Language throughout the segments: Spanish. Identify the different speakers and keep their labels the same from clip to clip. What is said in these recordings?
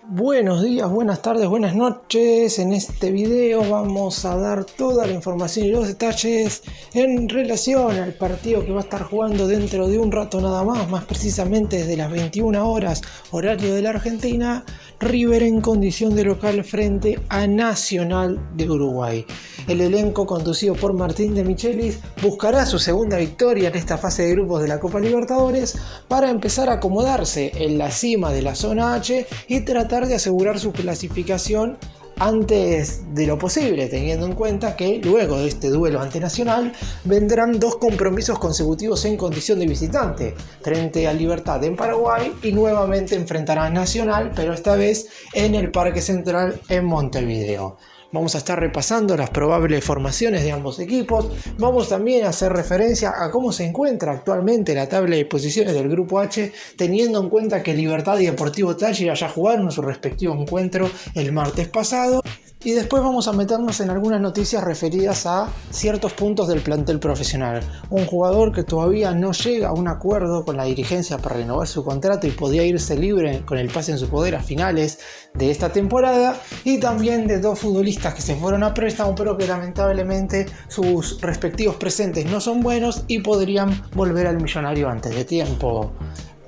Speaker 1: Buenos días, buenas tardes, buenas noches. En este video vamos a dar toda la información y los detalles en relación al partido que va a estar jugando dentro de un rato nada más precisamente desde las 21 horas, horario de la Argentina, River en condición de local frente a Nacional de Uruguay. El elenco conducido por Martín de Michelis buscará su segunda victoria en esta fase de grupos de la Copa Libertadores para empezar a acomodarse en la cima de la zona H y tratar de asegurar su clasificación antes de lo posible, teniendo en cuenta que luego de este duelo ante Nacional vendrán dos compromisos consecutivos en condición de visitante frente a Libertad en Paraguay y nuevamente enfrentará a Nacional, pero esta vez en el Parque Central en Montevideo. Vamos a estar repasando las probables formaciones de ambos equipos. Vamos también a hacer referencia a cómo se encuentra actualmente la tabla de posiciones del Grupo H, teniendo en cuenta que Libertad y Deportivo Táchira ya jugaron su respectivo encuentro el martes pasado. Y después vamos a meternos en algunas noticias referidas a ciertos puntos del plantel profesional. Un jugador que todavía no llega a un acuerdo con la dirigencia para renovar su contrato y podía irse libre con el pase en su poder a finales de esta temporada. Y también de dos futbolistas que se fueron a préstamo pero que lamentablemente sus respectivos presentes no son buenos y podrían volver al millonario antes de tiempo.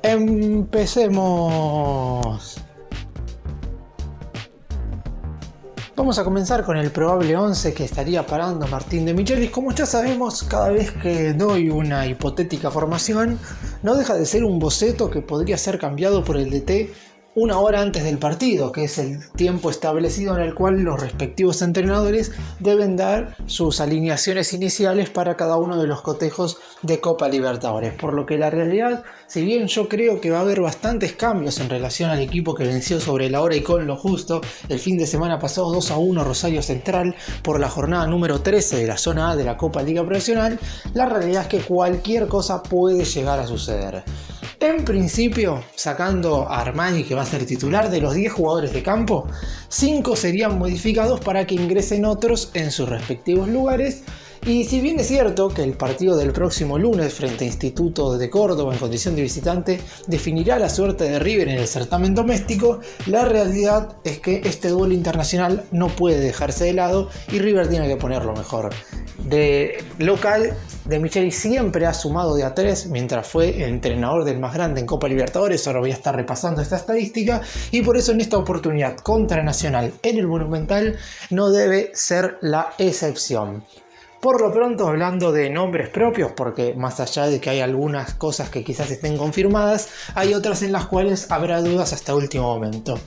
Speaker 1: Empecemos. Vamos a comenzar con el probable 11 que estaría parando Martín de Michelis. Como ya sabemos, cada vez que doy una hipotética formación, no deja de ser un boceto que podría ser cambiado por el DT una hora antes del partido, que es el tiempo establecido en el cual los respectivos entrenadores deben dar sus alineaciones iniciales para cada uno de los cotejos de Copa Libertadores. Por lo que la realidad, si bien yo creo que va a haber bastantes cambios en relación al equipo que venció sobre la hora y con lo justo el fin de semana pasado 2-1 Rosario Central por la jornada número 13 de la zona A de la Copa Liga Profesional, la realidad es que cualquier cosa puede llegar a suceder. En principio, sacando a Armani, que va a ser titular, de los 10 jugadores de campo, 5 serían modificados para que ingresen otros en sus respectivos lugares. Y si bien es cierto que el partido del próximo lunes frente a Instituto de Córdoba en condición de visitante definirá la suerte de River en el certamen doméstico, la realidad es que este duelo internacional no puede dejarse de lado y River tiene que ponerlo mejor. De local, de Michelis siempre ha sumado de a 3 mientras fue el entrenador del más grande en Copa Libertadores. Ahora voy a estar repasando esta estadística y por eso en esta oportunidad contra Nacional en el Monumental no debe ser la excepción. Por lo pronto, hablando de nombres propios, porque más allá de que hay algunas cosas que quizás estén confirmadas, hay otras en las cuales habrá dudas hasta último momento.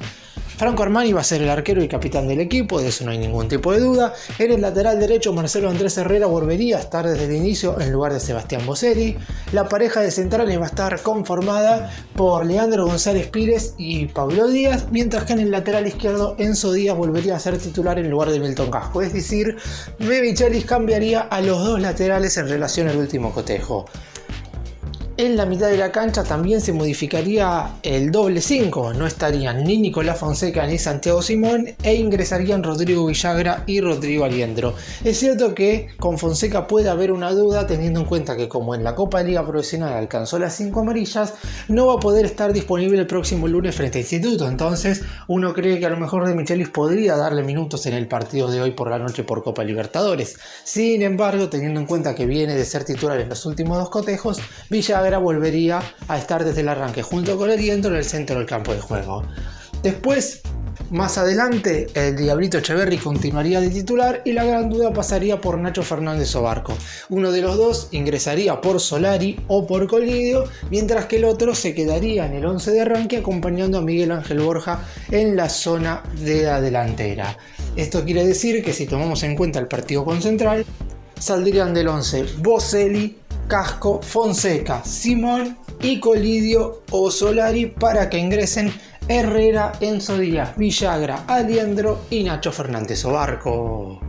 Speaker 1: Franco Armani va a ser el arquero y capitán del equipo, de eso no hay ningún tipo de duda. En el lateral derecho, Marcelo Andrés Herrera volvería a estar desde el inicio en lugar de Sebastián Boselli. La pareja de centrales va a estar conformada por Leandro González Pires y Pablo Díaz, mientras que en el lateral izquierdo Enzo Díaz volvería a ser titular en lugar de Milton Casco. Es decir, De Michelis cambiaría a los dos laterales en relación al último cotejo. En la mitad de la cancha también se modificaría el doble 5, no estarían ni Nicolás Fonseca ni Santiago Simón e ingresarían Rodrigo Villagra y Rodrigo Aliendro. Es cierto que con Fonseca puede haber una duda teniendo en cuenta que como en la Copa Liga Profesional alcanzó las 5 amarillas, no va a poder estar disponible el próximo lunes frente a Instituto, entonces uno cree que a lo mejor De Michelis podría darle minutos en el partido de hoy por la noche por Copa Libertadores. Sin embargo, teniendo en cuenta que viene de ser titular en los últimos dos cotejos, Villagra volvería a estar desde el arranque junto con Aliendro en el centro del campo de juego. Después, más adelante, el Diablito Echeverri continuaría de titular y la gran duda pasaría por Nacho Fernández o Barco. Uno de los dos ingresaría por Solari o por Colidio, mientras que el otro se quedaría en el 11 de arranque acompañando a Miguel Ángel Borja en la zona de la delantera. Esto quiere decir que si tomamos en cuenta el partido con Central, saldrían del 11 Boselli, Casco, Fonseca, Simón y Colidio o Solari para que ingresen Herrera, Enzo Díaz, Villagra, Aliendro y Nacho Fernández o Barco.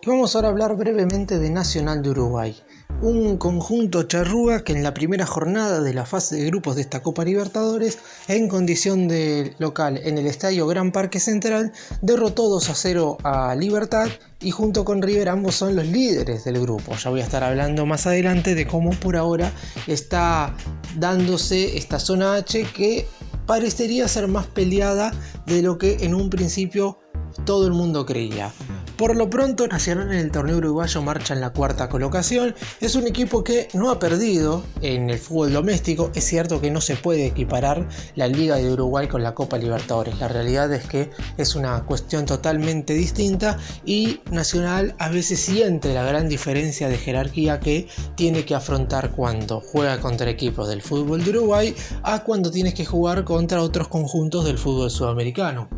Speaker 1: Y vamos ahora a hablar brevemente de Nacional de Uruguay, un conjunto charrúa que en la primera jornada de la fase de grupos de esta Copa Libertadores, en condición de local en el Estadio Gran Parque Central, derrotó 2-0 a Libertad y junto con River ambos son los líderes del grupo. Ya voy a estar hablando más adelante de cómo por ahora está dándose esta zona H que parecería ser más peleada de lo que en un principio todo el mundo creía. Por lo pronto, Nacional en el torneo uruguayo marcha en la cuarta colocación. Es un equipo que no ha perdido en el fútbol doméstico. Es cierto que no se puede equiparar la Liga de Uruguay con la Copa Libertadores. La realidad es que es una cuestión totalmente distinta y Nacional a veces siente la gran diferencia de jerarquía que tiene que afrontar cuando juega contra equipos del fútbol de Uruguay a cuando tienes que jugar contra otros conjuntos del fútbol sudamericano.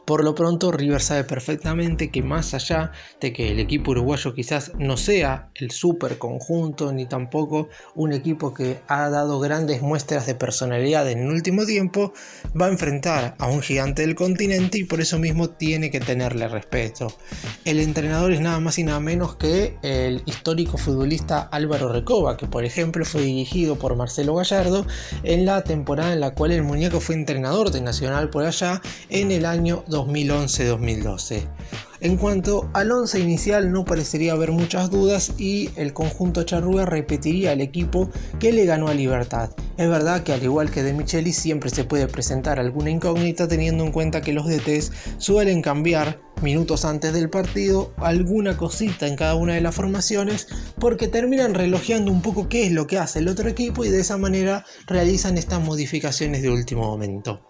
Speaker 1: Por lo pronto, River sabe perfectamente que más allá de que el equipo uruguayo quizás no sea el super conjunto ni tampoco un equipo que ha dado grandes muestras de personalidad en el último tiempo, va a enfrentar a un gigante del continente y por eso mismo tiene que tenerle respeto. El entrenador es nada más y nada menos que el histórico futbolista Álvaro Recoba, que por ejemplo fue dirigido por Marcelo Gallardo en la temporada en la cual el muñeco fue entrenador de Nacional por allá en el año 2011-2012. En cuanto al once inicial, no parecería haber muchas dudas y el conjunto charrúa repetiría el equipo que le ganó a Libertad. Es verdad que al igual que De Michelis siempre se puede presentar alguna incógnita teniendo en cuenta que los DTs suelen cambiar minutos antes del partido alguna cosita en cada una de las formaciones porque terminan relojeando un poco qué es lo que hace el otro equipo y de esa manera realizan estas modificaciones de último momento.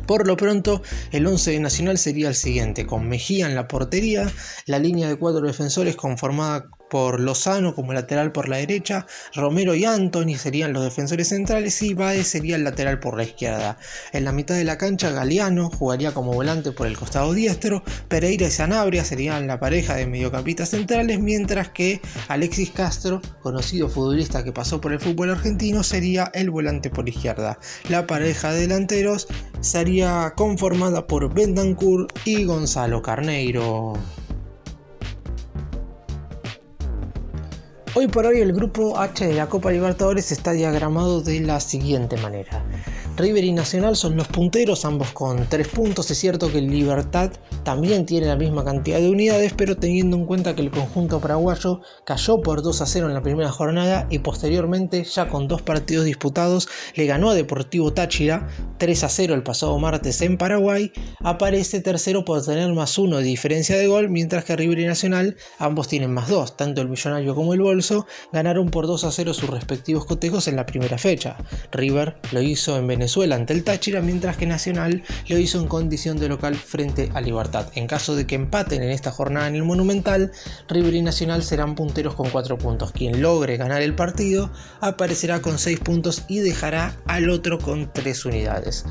Speaker 1: Por lo pronto, el 11 de Nacional sería el siguiente, con Mejía en la portería, la línea de 4 defensores conformada por Lozano como lateral por la derecha, Romero y Anthony serían los defensores centrales y Báez sería el lateral por la izquierda. En la mitad de la cancha, Galeano jugaría como volante por el costado diestro, Pereira y Sanabria serían la pareja de mediocampistas centrales, mientras que Alexis Castro, conocido futbolista que pasó por el fútbol argentino, sería el volante por izquierda. La pareja de delanteros sería conformada por Bentancur y Gonzalo Carneiro. Hoy por hoy el grupo H de la Copa Libertadores está diagramado de la siguiente manera. River y Nacional son los punteros, ambos con 3 puntos. Es cierto que Libertad también tiene la misma cantidad de unidades, pero teniendo en cuenta que el conjunto paraguayo cayó por 2-0 en la primera jornada y posteriormente, ya con 2 partidos disputados, le ganó a Deportivo Táchira 3-0 el pasado martes en Paraguay, aparece tercero por tener +1 de diferencia de gol, mientras que River y Nacional ambos tienen +2, tanto el Millonario como el Bolso ganaron por 2-0 sus respectivos cotejos en la primera fecha. River lo hizo en Venezuela ante el Táchira, mientras que Nacional lo hizo en condición de local frente a Libertad. En caso de que empaten en esta jornada en el Monumental, River y Nacional serán punteros con 4 puntos. Quien logre ganar el partido aparecerá con 6 puntos y dejará al otro con 3 unidades.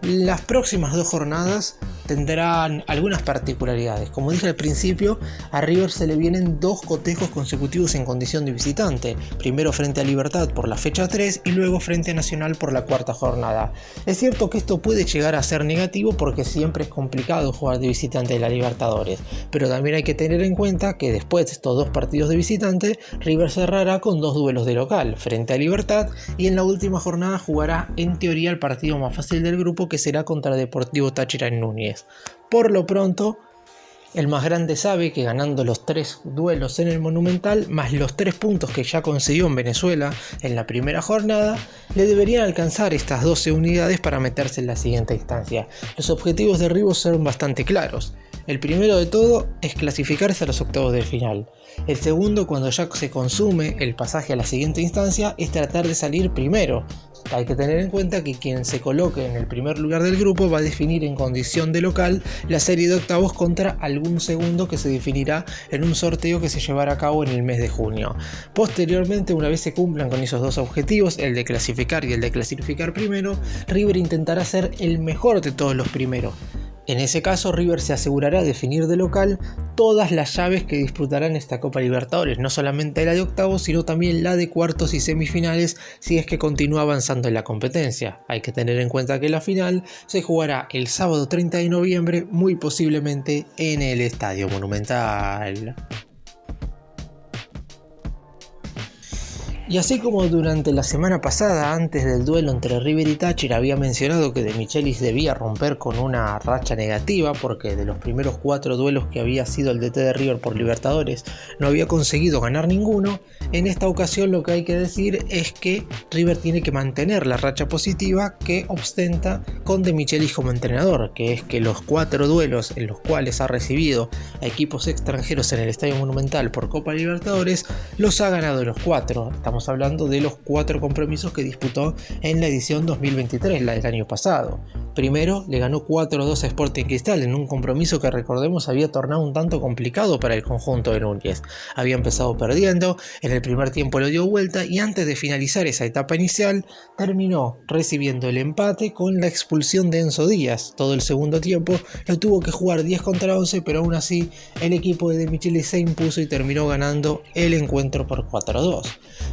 Speaker 1: Las próximas 2 jornadas tendrán algunas particularidades. Como dije al principio, a River se le vienen 2 cotejos consecutivos en condición de visitante. Primero frente a Libertad por la fecha 3 y luego frente a Nacional por la 4ª jornada. Es cierto que esto puede llegar a ser negativo porque siempre es complicado jugar de visitante de la Libertadores. Pero también hay que tener en cuenta que después de estos 2 partidos de visitante, River cerrará con 2 duelos de local frente a Libertad y en la última jornada jugará en teoría el partido más fácil del grupo, que será contra Deportivo Táchira en Núñez. Por lo pronto, el más grande sabe que ganando los 3 duelos en el Monumental, más los 3 puntos que ya consiguió en Venezuela en la primera jornada, le deberían alcanzar estas 12 unidades para meterse en la siguiente instancia. Los objetivos de River son bastante claros. El primero de todo es clasificarse a los octavos de final. El segundo, cuando ya se consume el pasaje a la siguiente instancia, es tratar de salir primero. Hay que tener en cuenta que quien se coloque en el primer lugar del grupo va a definir en condición de local la serie de octavos contra algún segundo que se definirá en un sorteo que se llevará a cabo en el mes de junio. Posteriormente, una vez se cumplan con esos 2 objetivos, el de clasificar y el de clasificar primero, River intentará ser el mejor de todos los primeros. En ese caso, River se asegurará definir de local todas las llaves que disputarán esta Copa Libertadores, no solamente la de octavos, sino también la de cuartos y semifinales si es que continúa avanzando en la competencia. Hay que tener en cuenta que la final se jugará el sábado 30 de noviembre, muy posiblemente en el Estadio Monumental. Y así como durante la semana pasada, antes del duelo entre River y Táchira, había mencionado que De Michelis debía romper con una racha negativa porque de los primeros 4 duelos que había sido el DT de River por Libertadores no había conseguido ganar ninguno, en esta ocasión lo que hay que decir es que River tiene que mantener la racha positiva que ostenta con De Michelis como entrenador, que es que los 4 duelos en los cuales ha recibido a equipos extranjeros en el Estadio Monumental por Copa Libertadores los ha ganado los 4. Estamos hablando de los 4 compromisos que disputó en la edición 2023, la del año pasado. Primero le ganó 4-2 a Sporting Cristal en un compromiso que, recordemos, había tornado un tanto complicado para el conjunto de Núñez. Había empezado perdiendo, en el primer tiempo lo dio vuelta y antes de finalizar esa etapa inicial terminó recibiendo el empate con la expulsión de Enzo Díaz. Todo el segundo tiempo lo tuvo que jugar 10 contra 11, pero aún así el equipo de Michelis se impuso y terminó ganando el encuentro por 4-2.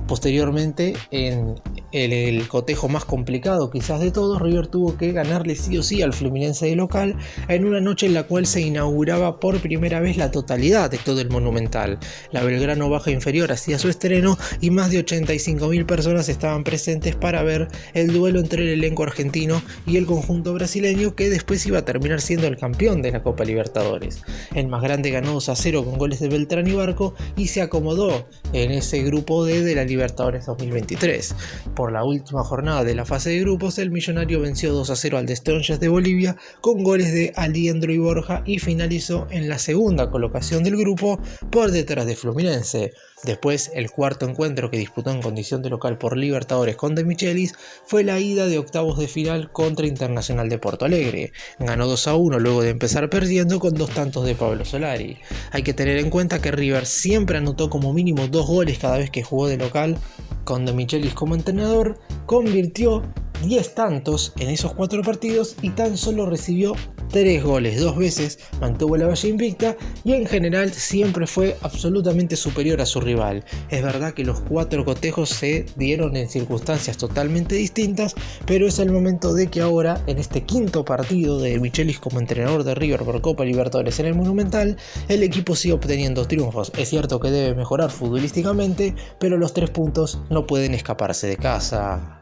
Speaker 1: Posteriormente, en el cotejo más complicado quizás de todos, River tuvo que ganarle sí o sí al Fluminense de local en una noche en la cual se inauguraba por primera vez la totalidad de todo el Monumental. La Belgrano Baja Inferior hacía su estreno y más de 85.000 personas estaban presentes para ver el duelo entre el elenco argentino y el conjunto brasileño, que después iba a terminar siendo el campeón de la Copa Libertadores. El más grande ganó 2-0 con goles de Beltrán y Barco y se acomodó en ese grupo D de la Libertadores 2023. Por la última jornada de la fase de grupos, el Millonario venció 2-0 al Strongest de Bolivia con goles de Aliendro y Borja y finalizó en la segunda colocación del grupo por detrás de Fluminense. Después, el cuarto encuentro que disputó en condición de local por Libertadores con De Michelis fue la ida de octavos de final contra Internacional de Porto Alegre. Ganó 2-1 luego de empezar perdiendo con 2 tantos de Pablo Solari. Hay que tener en cuenta que River siempre anotó como mínimo 2 goles cada vez que jugó de local. Con De Michelis como entrenador, convirtió 10 tantos en esos 4 partidos y tan solo recibió 3 goles, 2 veces mantuvo la valla invicta y en general siempre fue absolutamente superior a su rival. Es verdad que los 4 cotejos se dieron en circunstancias totalmente distintas, pero es el momento de que ahora, en este quinto partido de Michelis como entrenador de River por Copa Libertadores en el Monumental, el equipo sigue obteniendo triunfos. Es cierto que debe mejorar futbolísticamente, pero los 3 puntos no pueden escaparse de casa.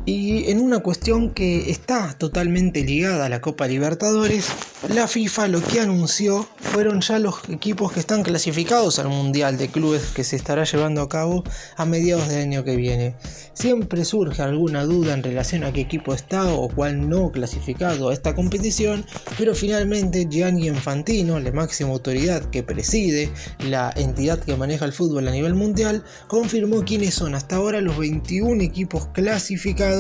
Speaker 1: Y en una cuestión que está totalmente ligada a la Copa Libertadores, la FIFA lo que anunció fueron ya los equipos que están clasificados al Mundial de Clubes que se estará llevando a cabo a mediados del año que viene. Siempre surge alguna duda en relación a qué equipo está o cuál no clasificado a esta competición, pero finalmente Gianni Infantino, la máxima autoridad que preside la entidad que maneja el fútbol a nivel mundial, confirmó quiénes son hasta ahora los 21 equipos clasificados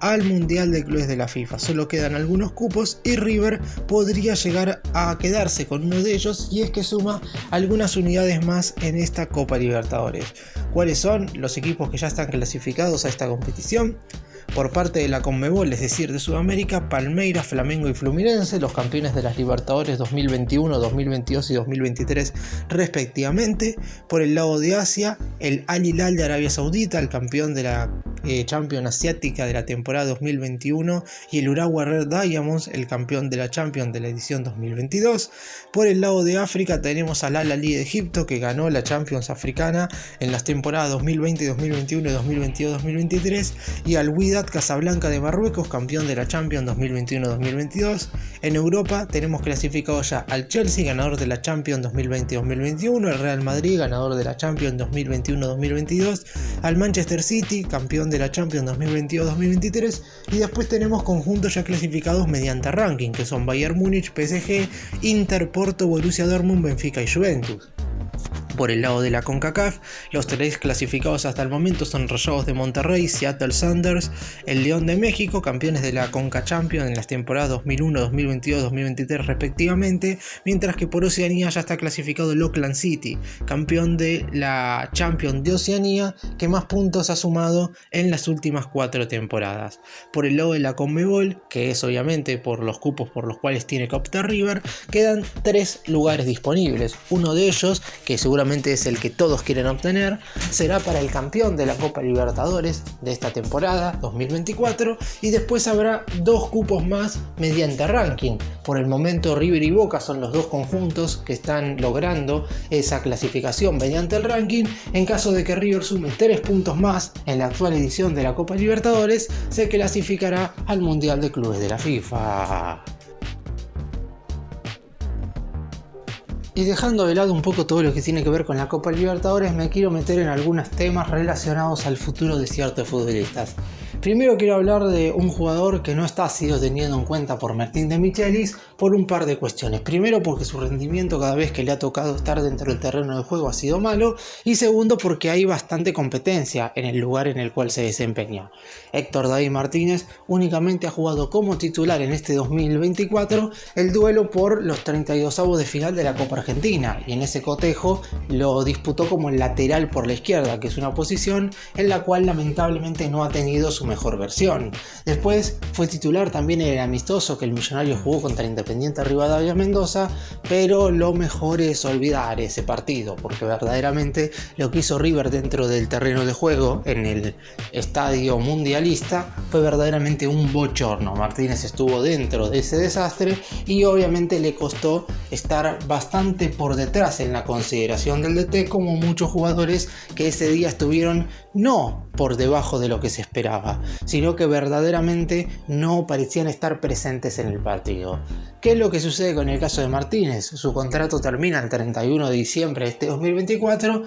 Speaker 1: al Mundial de Clubes de la FIFA. Solo quedan algunos cupos y River podría llegar a quedarse con uno de ellos, y es que suma algunas unidades más en esta Copa Libertadores. ¿Cuáles son los equipos que ya están clasificados a esta competición? Por parte de la Conmebol, es decir, de Sudamérica, Palmeiras, Flamengo y Fluminense, los campeones de las Libertadores 2021, 2022 y 2023 respectivamente. Por el lado de Asia, el Al Hilal de Arabia Saudita, el campeón de la Champions Asiática de la temporada 2021, y el Urawa Red Diamonds, el campeón de la Champions de la edición 2022. Por el lado de África tenemos al Al Ahly de Egipto, que ganó la Champions africana en las temporadas 2020, 2021 y 2022, 2023, y al Wydad Casablanca de Marruecos, campeón de la Champions 2021-2022. En Europa tenemos clasificado ya al Chelsea, ganador de la Champions 2020-2021, el Real Madrid, ganador de la Champions 2021-2022, al Manchester City, campeón de la Champions 2022-2023, y después tenemos conjuntos ya clasificados mediante ranking, que son Bayern Múnich, PSG, Inter, Porto, Borussia Dortmund, Benfica y Juventus. Por el lado de la CONCACAF, los 3 clasificados hasta el momento son Rayados de Monterrey, Seattle Sounders, el León de México, campeones de la CONCA Champions en las temporadas 2001, 2022, 2023 respectivamente, mientras que por Oceanía ya está clasificado el Auckland City, campeón de la Champions de Oceanía, que más puntos ha sumado en las últimas 4 temporadas. Por el lado de la CONMEBOL, que es obviamente por los cupos por los cuales tiene que optar River, quedan 3 lugares disponibles. Uno de ellos, que seguramente es el que todos quieren obtener, será para el campeón de la Copa Libertadores de esta temporada 2024, y después habrá 2 cupos más mediante ranking. Por el momento River y Boca son los 2 conjuntos que están logrando esa clasificación mediante el ranking. En caso de que River sume 3 puntos más en la actual edición de la Copa Libertadores, se clasificará al Mundial de Clubes de la FIFA. Y dejando de lado un poco todo lo que tiene que ver con la Copa Libertadores, me quiero meter en algunos temas relacionados al futuro de ciertos futbolistas. Primero quiero hablar de un jugador que no está sido tenido en cuenta por Martín de Michelis por un par de cuestiones. Primero, porque su rendimiento cada vez que le ha tocado estar dentro del terreno de juego ha sido malo, y segundo, porque hay bastante competencia en el lugar en el cual se desempeña. Héctor David Martínez únicamente ha jugado como titular en este 2024 el duelo por los 32avos de final de la Copa Argentina, y en ese cotejo lo disputó como lateral por la izquierda, que es una posición en la cual lamentablemente no ha tenido su mejor versión. Después fue titular también en el amistoso que el Millonario jugó contra Independiente Rivadavia Mendoza, pero lo mejor es olvidar ese partido, porque verdaderamente lo que hizo River dentro del terreno de juego en el estadio mundialista fue verdaderamente un bochorno. Martínez estuvo dentro de ese desastre y obviamente le costó estar bastante por detrás en la consideración del DT, como muchos jugadores que ese día estuvieron no por debajo de lo que se esperaba, sino que verdaderamente no parecían estar presentes en el partido. ¿Qué es lo que sucede con el caso de Martínez? Su contrato termina el 31 de diciembre de este 2024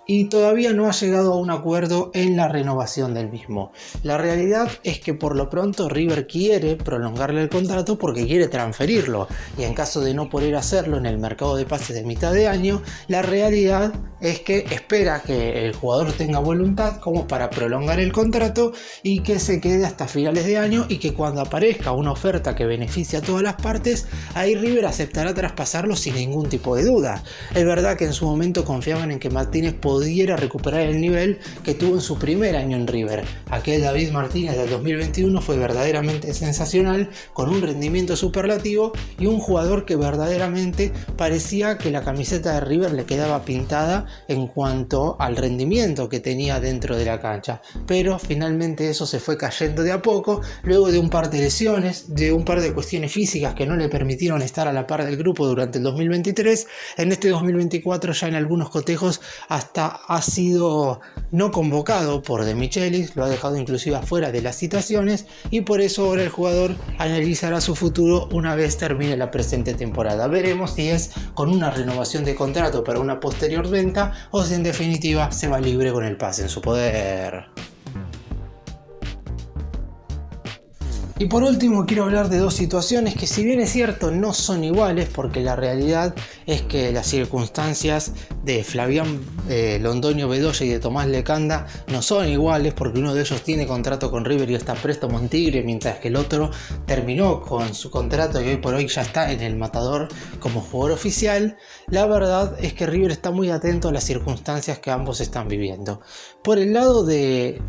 Speaker 1: y todavía no ha llegado a un acuerdo en la renovación del mismo. La realidad es que por lo pronto River quiere prolongarle el contrato porque quiere transferirlo, y en caso de no poder hacerlo en el mercado de pases de mitad de año, la realidad es que espera que el jugador tenga voluntad como para prolongar el contrato y que se quede hasta finales de año, y que cuando aparezca una oferta que beneficie a todas las partes, ahí River aceptará traspasarlo sin ningún tipo de duda. Es verdad que en su momento confiaban en que Martínez pudiera recuperar el nivel que tuvo en su primer año en River. Aquel David Martínez del 2021 fue verdaderamente sensacional, con un rendimiento superlativo y un jugador que verdaderamente parecía que la camiseta de River le quedaba pintada en cuanto al rendimiento que tenía dentro de la cancha. Pero finalmente eso se fue cayendo de a poco, luego de un par de lesiones, de un par de cuestiones físicas que no le permitieron estar a la par del grupo durante el 2023. En este 2024 ya en algunos cotejos hasta ha sido no convocado por De Michelis, lo ha dejado inclusive afuera de las citaciones, y por eso ahora el jugador analizará su futuro una vez termine la presente temporada. Veremos si es con una renovación de contrato para una posterior venta o si en definitiva se va libre con el pase en su poder. Y por último quiero hablar de 2 situaciones que, si bien es cierto, no son iguales, porque la realidad es que las circunstancias de Flavián Londoño Bedoya y de Tomás Lecanda no son iguales, porque uno de ellos tiene contrato con River y está préstamo en Tigre, mientras que el otro terminó con su contrato y hoy por hoy ya está en el Matador como jugador oficial. La verdad es que River está muy atento a las circunstancias que ambos están viviendo. Por el lado de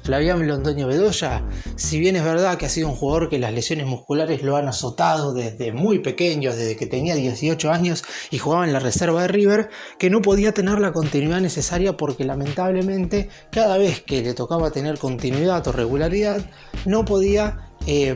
Speaker 1: Flavián Londoño Bedoya, si bien es verdad que ha sido un jugador que las lesiones musculares lo han azotado desde muy pequeño, desde que tenía 18 años y jugaba en la reserva de River, que no podía tener la continuidad necesaria porque lamentablemente cada vez que le tocaba tener continuidad o regularidad no podía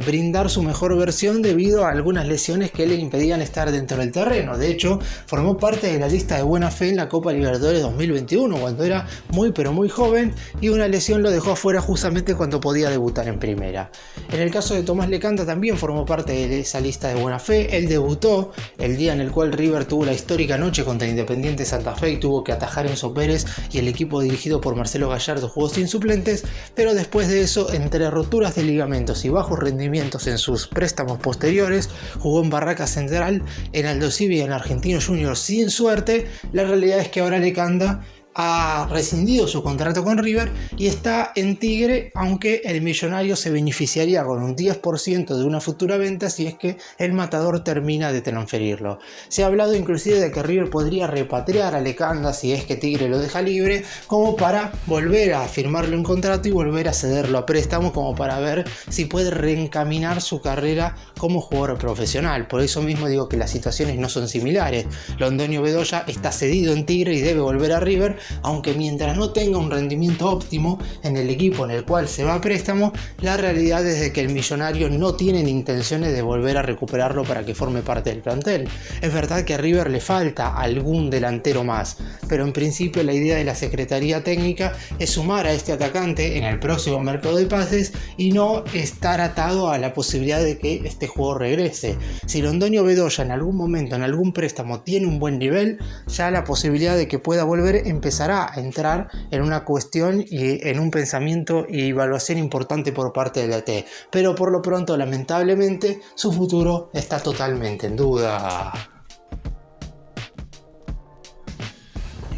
Speaker 1: brindar su mejor versión debido a algunas lesiones que le impedían estar dentro del terreno. De hecho, formó parte de la lista de buena fe en la Copa Libertadores 2021 cuando era muy pero muy joven, y una lesión lo dejó afuera justamente cuando podía debutar en primera. En el caso de Tomás Lecanda también formó parte de esa lista de buena fe. Él debutó el día en el cual River tuvo la histórica noche contra Independiente Santa Fe y tuvo que atajar Enzo Pérez, y el equipo dirigido por Marcelo Gallardo jugó sin suplentes, pero después de eso, entre roturas de ligamentos y bajo bajos rendimientos en sus préstamos posteriores, jugó en Barraca Central, en Aldosivi y en Argentinos Juniors sin suerte. La realidad es que ahora Lecanda ha rescindido su contrato con River y está en Tigre, aunque el millonario se beneficiaría con un 10% de una futura venta si es que el Matador termina de transferirlo. Se ha hablado inclusive de que River podría repatriar a Lecanda si es que Tigre lo deja libre, como para volver a firmarle un contrato y volver a cederlo a préstamo, como para ver si puede reencaminar su carrera como jugador profesional. Por eso mismo digo que las situaciones no son similares. Londoño Bedoya está cedido en Tigre y debe volver a River, aunque mientras no tenga un rendimiento óptimo en el equipo en el cual se va a préstamo, la realidad es de que el millonario no tiene intenciones de volver a recuperarlo para que forme parte del plantel. Es verdad que a River le falta algún delantero más, pero en principio la idea de la Secretaría Técnica es sumar a este atacante en el próximo mercado de pases y no estar atado a la posibilidad de que este jugador regrese. Si Londoño Bedoya en algún momento, en algún préstamo, tiene un buen nivel, ya la posibilidad de que pueda volver empezará a entrar en una cuestión y en un pensamiento y evaluación importante por parte del DT. Pero por lo pronto, lamentablemente, su futuro está totalmente en duda.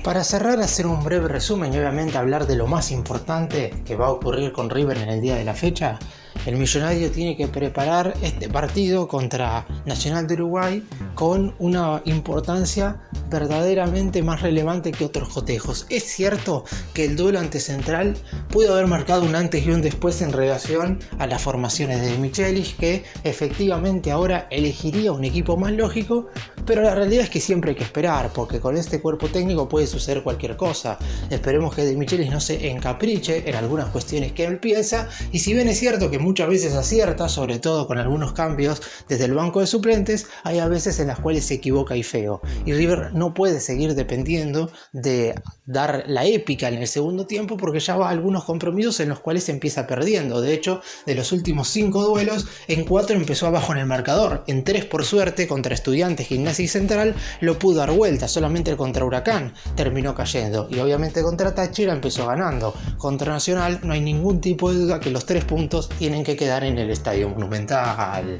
Speaker 1: Para cerrar, hacer un breve resumen y obviamente hablar de lo más importante que va a ocurrir con River en el día de la fecha. El millonario tiene que preparar este partido contra Nacional de Uruguay con una importancia verdaderamente más relevante que otros cotejos. Es cierto que el duelo ante Central pudo haber marcado un antes y un después en relación a las formaciones de Michelis, que efectivamente ahora elegiría un equipo más lógico, pero la realidad es que siempre hay que esperar, porque con este cuerpo técnico puede suceder cualquier cosa. Esperemos que De Michelis no se encapriche en algunas cuestiones que él piensa, y si bien es cierto que muchas veces acierta, sobre todo con algunos cambios desde el banco de suplentes, hay a veces en las cuales se equivoca y feo, y River no puede seguir dependiendo de dar la épica en el segundo tiempo, porque ya va a algunos compromisos en los cuales se empieza perdiendo. De hecho, de los últimos 5 duelos, en 4 empezó abajo en el marcador, en 3 por suerte contra Estudiantes, Gimnasia y Central lo pudo dar vuelta, solamente el contra Huracán terminó cayendo, y obviamente contra Táchira empezó ganando. Contra Nacional no hay ningún tipo de duda que los 3 puntos tienen que quedar en el Estadio Monumental.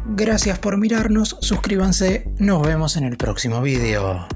Speaker 1: Gracias por mirarnos, suscríbanse, nos vemos en el próximo video.